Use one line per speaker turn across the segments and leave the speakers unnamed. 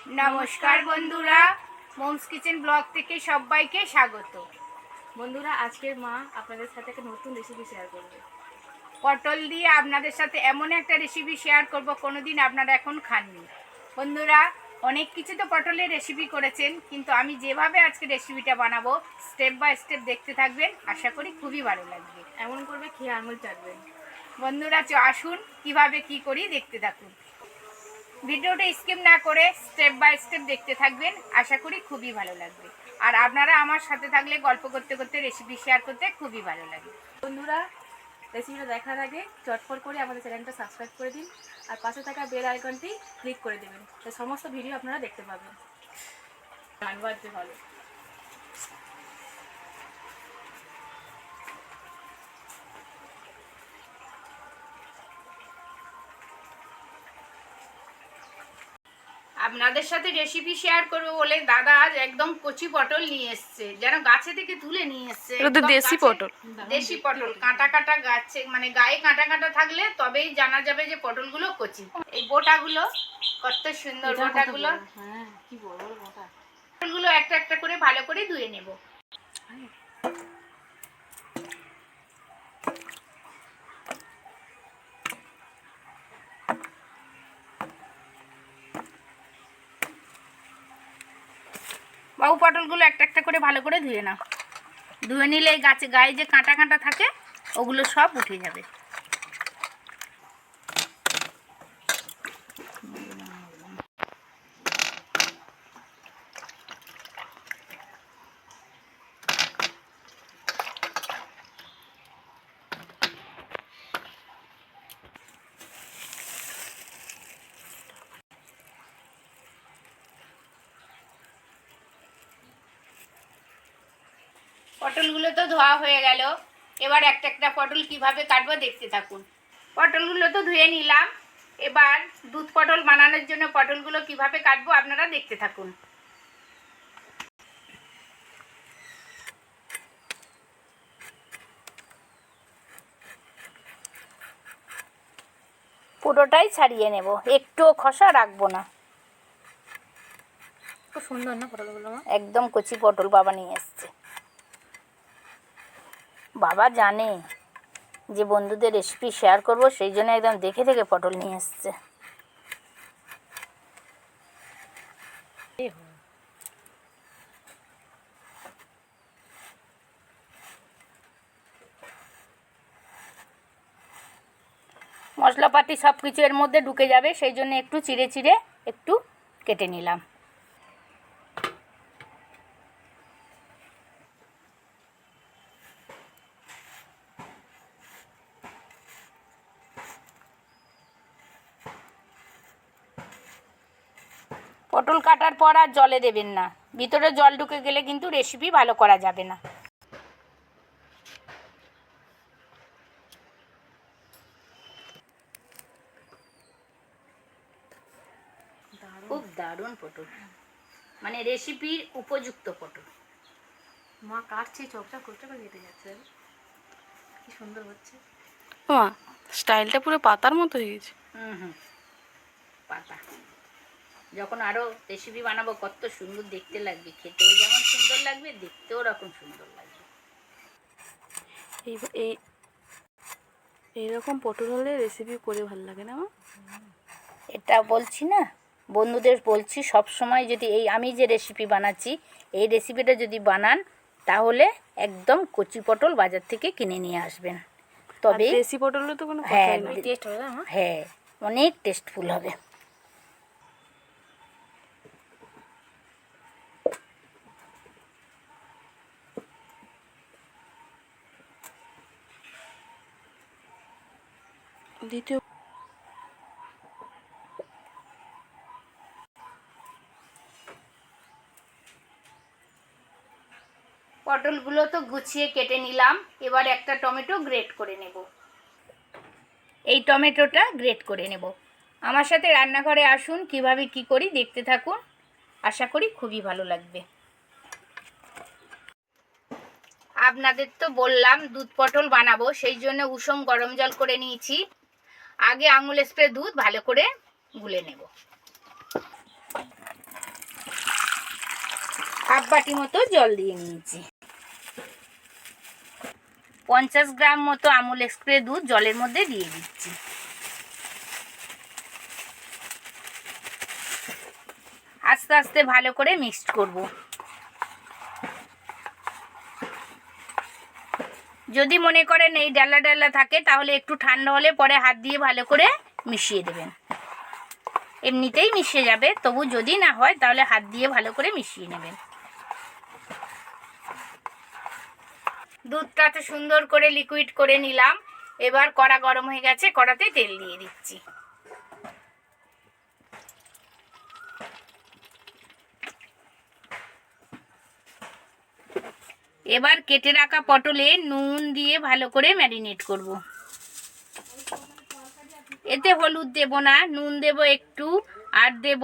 नमस्कार बंधुरा mom's kitchen blog থেকে সবাইকে স্বাগত।
বন্ধুরা আজকের মা আপনাদের সাথে একটা নতুন রেসিপি শেয়ার করবে।
পটল দিয়ে আপনাদের সাথে এমন একটা রেসিপি শেয়ার করব কোনোদিন আপনারা এখন খাননি। বন্ধুরা অনেক কিছু তো পটলের রেসিপি করেছেন, কিন্তু আমি যেভাবে আজকে রেসিপিটা বানাবো স্টেপ বাই স্টেপ দেখতে থাকবেন, আশা করি খুবই ভালো লাগবে।
এমন করবে খেয়ে আঙুল চাটবেন।
বন্ধুরা আসুন কিভাবে কি করি দেখতে থাকুন। ভিডিওটা স্কিপ না করে স্টেপ বাই স্টেপ দেখতে থাকবেন, আশা করি খুবই ভালো লাগবে। আর আপনারা আমার সাথে থাকলে গল্প করতে করতে রেসিপি শেয়ার করতে খুবই ভালো লাগে।
বন্ধুরা রেসিপিটা দেখার আগে চটপট করে আমাদের চ্যানেলটা সাবস্ক্রাইব করে দিন আর পাশে থাকা বেল আইকনটি ক্লিক করে দেবেন, সমস্ত ভিডিও আপনারা দেখতে পাবেন। গান বাজতে ভালো।
আপনাদের সাথে রেসিপি শেয়ার করব বলে দাদা আজ একদম কচি পটল নিয়ে এসেছে, যেন গাছে থেকে তুলে নিয়ে এসেছে।
দেশি পটল,
দেশি পটল, কাঁটা কাঁটা গাছে, মানে গায়ে কাঁটা কাঁটা থাকলে তবেই জানা যাবে যে পটলগুলো কচি। এই বোটাগুলো কত সুন্দর, বোটাগুলো
হ্যাঁ কি বড় বড় বোটা।
পটলগুলো একটা একটা করে ভালো করে ধুয়ে নেব। বাবু পটলগুলো একটা একটা করে ভালো করে ধুয়ে নাও। ধুয়ে নিলে এই গাছে গায়ে যে কাঁটা কাঁটা থাকে ওগুলো সব উঠে যাবে। পটলগুলো তো ধোয়া হয়ে গেল, এবার একটা একটা পটল কিভাবে কাটবো দেখতে থাকুন। পটলগুলো তো ধুয়ে নিলাম, এবার দুধ পটল বানানোর জন্য পটলগুলো কিভাবে কাটবো আপনারা দেখতে থাকুন। পুরোটাই ছাড়িয়ে নেব, একটুও খসা রাখবো না।
খুব সুন্দর না পটলগুলো?
একদম কচি পটল বাবা নিয়ে এসছে। বাবা জানে যে বন্ধুদের রেসিপি শেয়ার করব, সেই জন্য একদম দেখে দেখে পটল নিয়ে এসছে। মশলাপাতি সব কিছু এর মধ্যে ঢুকে যাবে, সেই জন্য একটু চিড়ে চিড়ে একটু কেটে নিলাম। পটল কাটার পর আর জলে দেবেন না, ভিতরে জল ঢুকে গেলে কিন্তু রেসিপি ভালো করা যাবে না। খুব দারুণ পটল, মানে রেসিপির উপযুক্ত পটল।
মা কাটছে চকচক করতে করে কেটে যাচ্ছে, কি সুন্দর হচ্ছে।
মা স্টাইলটা পুরো পাতার মতো হয়ে গেছে।
পাতা যখন আরো রেসিপি বানাবো কত সুন্দর দেখতে লাগবে, খেতেও যেমন সুন্দর লাগবে, দেখতেও ওরকম সুন্দর লাগবে।
এইরকম পটল হলে রেসিপি করে ভালো লাগে না মা?
এটা বলছি না বন্ধুদের, বলছি সব সময় যদি এই আমি যে রেসিপি বানাচ্ছি এই রেসিপিটা যদি বানান তাহলে একদম কচি পটল বাজার থেকে কিনে নিয়ে আসবেন, তবে
দেশি পটলের তো কোনো কথাই নেই,
টেস্ট হবে।
হ্যাঁ অনেক টেস্টফুল হবে।
দ্বিতীয়
পটলগুলো তো গুছিয়ে কেটে নিলাম, এবার একটা টমেটো গ্রেট করে নেব। এই টমেটোটা গ্রেট করে নেব। আমার সাথে রান্নাঘরে আসুন, কিভাবে কি করি দেখতে থাকুন, আশা করি খুবই ভালো লাগবে। আপনাদের তো বললাম দুধ পটল বানাবো, সেই জন্য উষম গরম জল করে নিয়েছি। আগে আঙুল স্প্রে দুধ ভালো করে গুলে নেব। হাফ বাটি মতো জল দিয়ে নিয়েছি। 50 গ্রাম মতো আমুল স্প্রে দুধ জলের মধ্যে দিয়ে দিচ্ছি। আস্তে আস্তে ভালো করে মিক্সড করব। যদি মনে করেন এই ডালা ডালা থাকে তাহলে একটু ঠান্ডা হলে পরে হাত দিয়ে ভালো করে মিশিয়ে দেবেন। এমনিতেই মিশে যাবে, তবু যদি না হয় তাহলে হাত দিয়ে ভালো করে মিশিয়ে নেবেন। দুধটাতে সুন্দর করে লিকুইড করে নিলাম। এবার কড়া গরম হয়ে গেছে, কড়াতে তেল দিয়ে দিচ্ছি। এবার কেটে রাখা পটলে নুন দিয়ে ভালো করে ম্যারিনেট করব। এতে হলুদ দেব না, নুন দেব একটু, আর দেব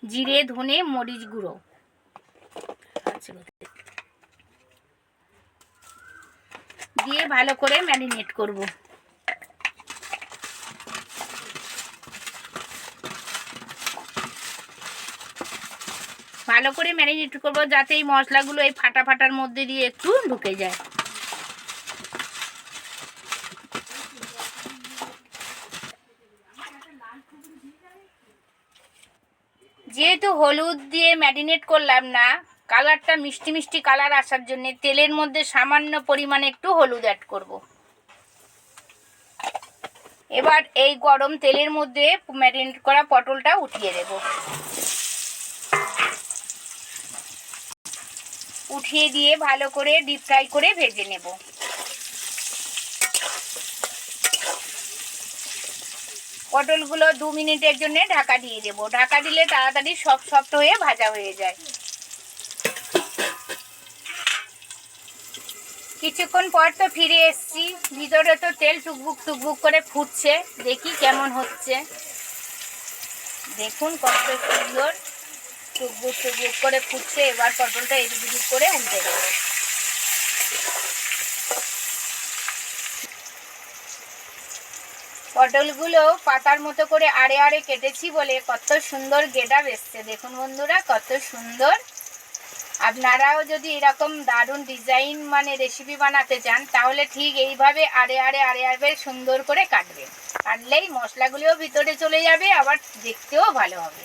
জিরে ধনে মরিচ গুঁড়ো। দিয়ে ভালো করে ম্যারিনেট করব। ভালো করে ম্যারিনেট করব যাতে এই মশলাগুলো এই ফাটা ফাটার মধ্যে দিয়ে একটু ঢুকে যায়। যেহেতু হলুদ দিয়ে ম্যারিনেট করলাম না, কালারটা মিষ্টি মিষ্টি কালার আসার জন্য তেলের মধ্যে সামান্য পরিমাণে একটু হলুদ অ্যাড করব। এবার এই গরম তেলের মধ্যে ম্যারিনেট করা পটলটা উঠিয়ে দেব। উঠিয়ে দিয়ে ভালো করে ডিপ ফ্রাই করে ভেজে নেব। পটলগুলো 2 মিনিটের জন্য ঢাকা দিয়ে দেব। ঢাকা দিলে তাড়াতাড়ি সফট হয়ে ভাজা হয়ে যায়। কিছুক্ষণ পর তো ফিরে এসেছি। ভিতরে তো তেল টুকবুক টুকবুক করে ফুটছে, দেখি কেমন হচ্ছে। দেখুন কত সুন্দর টুকবুক টুকবুক করে ফুটছে। এবার পটলটা এদিক ওদিক করে উল্টে দেবো। পটলগুলো পাতার মতো করে আড়ে আড়ে কেটেছি বলে কত সুন্দর গেটআপ এসছে। দেখুন বন্ধুরা কত সুন্দর। আপনারাও যদি এরকম দারুণ ডিজাইন রেসিপি বানাতে চান তাহলে ঠিক এইভাবে আড়ে আড়ে আড়ে আড়ে সুন্দর করে কাটবেন। কাটলেই মশলাগুলোও ভিতরে চলে যাবে, আবার দেখতেও ভালো হবে।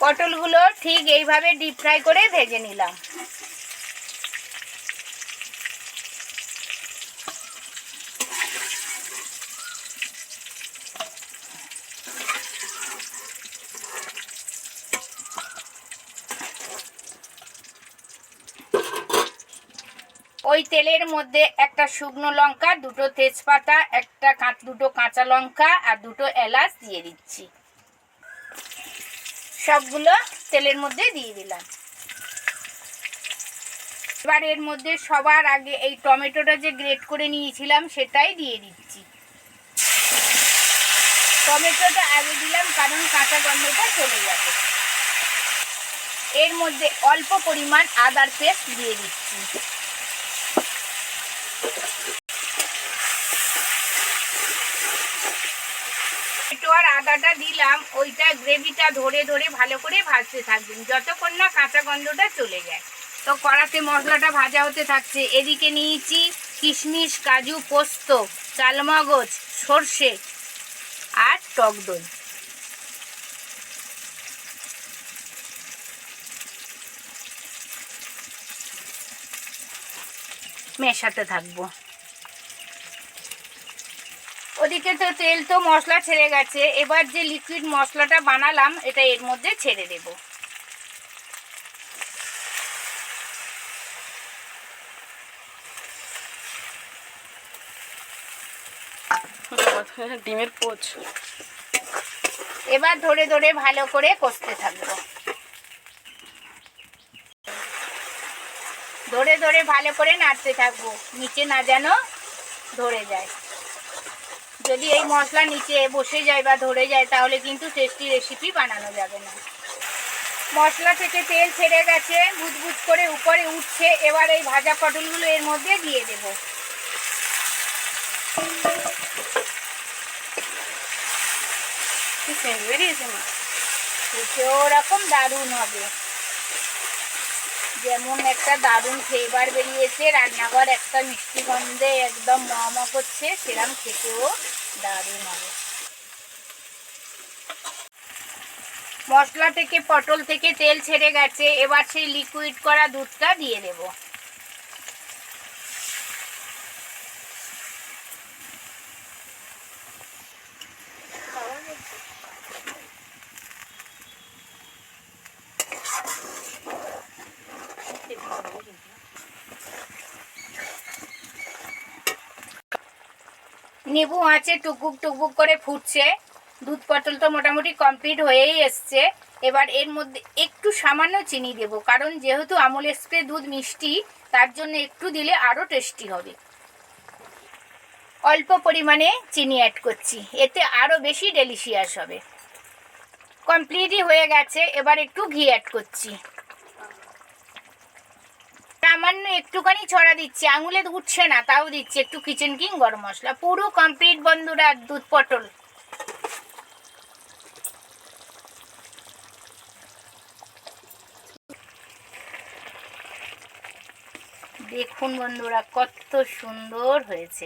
পটলগুলো ঠিক এইভাবে ডিপ ফ্রাই করে ভেজে নিলাম। ওই তেলের মধ্যে একটা শুকনো লঙ্কা, 2টো তেজপাতা, দুটো কাঁচা লঙ্কা আর 2টো এলাচ দিয়ে দিচ্ছি। সবগুলো তেলের মধ্যে দিয়ে দিলাম। এবার এর মধ্যে সবার আগে এই টমেটোটা যে গ্রেট করে নিয়েছিলাম সেটাই দিয়ে দিচ্ছি। টমেটোটা আগে দিলাম কারণ কাঁচা গন্ধটা চলে যাবে। এর মধ্যে অল্প পরিমাণ আদার পেস্ট দিয়ে দিচ্ছি। আর আদাটা দিলাম, ওইটা গ্রেভিটা ধরে ধরে ভালো করে ভাজতে থাকবেন যতক্ষণ না কাঁচা গন্ধটা চলে যায়। তো কড়াতে মশলাটা ভাজা হতে থাকছে। এদিকে নিয়েছি কিশমিশ, কাজু, পোস্ত, চালমগজ, সর্ষে আর টক দই। মেশাতে থাকবো। ওদিকে তো তেল তো মশলা ছেড়ে গেছে। এবার যে লিকুইড মশলাটা বানালাম এটা এর মধ্যে ছেড়ে দেব।
ডিমের পোচ।
এবার ধরে ধরে ভালো করে কষতে থাকবো। ধরে ধরে ভালো করে নাড়তে থাকবো, নিচে না যেন ধরে যায়। যদি এই মশলা নিচে বসে যায় বা ধরে যায় তাহলে কিন্তু টেস্টি রেসিপি বানানো যাবে না। মশলা থেকে তেল ছেড়ে গেছে, বুদবুদ করে উপরে উঠছে। এবার এই ভাজা পটলগুলো এর মধ্যে দিয়ে দেব।
বেরিয়েছে না।
খেতেও ওরকম দারুণ হবে। যেমন একটা দারুণ ফ্লেভার বেরিয়েছে, রান্নাঘর একটা মিষ্টি গন্ধে একদম মহমহ করছে, সেরকম খেতেও দারুণ হবে। মশলা থেকে পটল থেকে তেল ছেড়ে গেছে, এবার সেই লিকুইড করা দুধটা দিয়ে দেব। নেবু আছে টুকবুক টুকবুক করে ফুটছে। দুধ পটল তো মোটামুটি কমপ্লিট হয়েই এসছে। এবার এর মধ্যে একটু সামান্য চিনি দেব, কারণ যেহেতু আমুল স্প্রে দুধ মিষ্টি, তার জন্য একটু দিলে আরও টেস্টি হবে। অল্প পরিমাণে চিনি অ্যাড করছি, এতে আরও বেশি ডেলিশিয়াস হবে। কমপ্লিটই হয়ে গেছে, এবার একটু ঘি অ্যাড করছি। সামান্য একটুখানি ছড়া দিচ্ছি, আঙুলে উঠছে না তাও দিচ্ছি একটু কিচেন কিং গরম মশলা। পুরো কমপ্লিট বন্ধুরা দুধ পটল। দেখুন বন্ধুরা কত সুন্দর হয়েছে।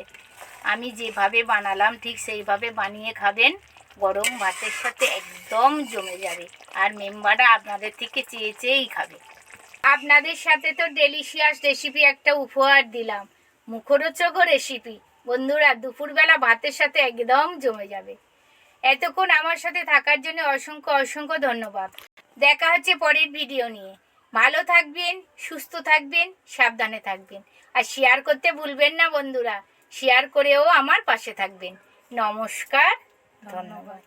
আমি যেভাবে বানালাম ঠিক সেইভাবে বানিয়ে খাবেন, গরম ভাতের সাথে একদম জমে যাবে। আর মেম্বাররা আপনাদের থেকে চেয়ে চেয়েই খাবে। আপনাদের সাথে তো ডেলিশিয়াস রেসিপি একটা উপহার দিলাম, মুখরোচকও রেসিপি। বন্ধুরা দুপুরবেলা ভাতের সাথে একদম জমে যাবে। এতক্ষণ আমার সাথে থাকার জন্য অসংখ্য অসংখ্য ধন্যবাদ। দেখা হচ্ছে পরের ভিডিও নিয়ে। ভালো থাকবেন, সুস্থ থাকবেন, সাবধানে থাকবেন। আর শেয়ার করতে ভুলবেন না বন্ধুরা, শেয়ার করেও আমার পাশে থাকবেন। নমস্কার, ধন্যবাদ।